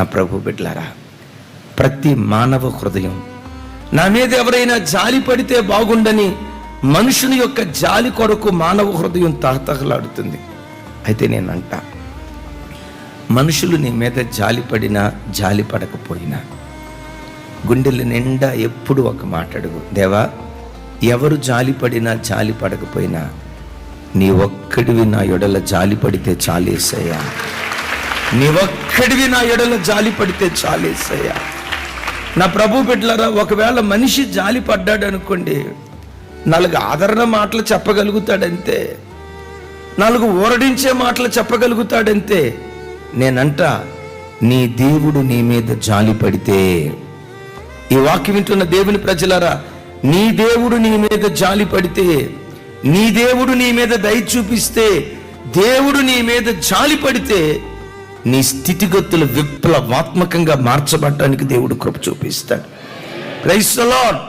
నా ప్రభు బిడ్డలారా, ప్రతి మానవ హృదయం నా మీద ఎవరైనా జాలి పడితే బాగుండని మనుషుని యొక్క జాలి కొరకు మానవ హృదయం తహతహలాడుతుంది. అయితే నేనంటా, మనుషులు నీ మీద జాలి పడినా జాలి పడకపోయినా గుండెల నిండా ఎప్పుడు ఒక మాట అడుగు, దేవా, ఎవరు జాలి పడినా జాలి పడకపోయినా నీ ఒక్కడివి నా ఎడల జాలి పడితే చాలేసయ్యా, నీ ఒక్కడివి నా ఎడల జాలి పడితే చాలేసయ్యా. నా ప్రభు బిడ్డలారా, ఒకవేళ మనిషి జాలి పడ్డాడు అనుకోండి, 4 ఆదరణ మాటలు చెప్పగలుగుతాడంతే, 4 ఊరడించే మాటలు చెప్పగలుగుతాడంతే. నేనంట, నీ దేవుడు నీ మీద జాలి పడితే, ఈ వాక్యం వింటున్న దేవుని ప్రజలారా, నీ దేవుడు నీ మీద జాలి పడితే, నీ దేవుడు నీ మీద దయ చూపిస్తే, దేవుడు నీ మీద జాలి పడితే నీ స్థితిగతులు విప్లవాత్మకంగా మార్చబడటానికి దేవుడు కృప చూపిస్తాడు. Praise the lord.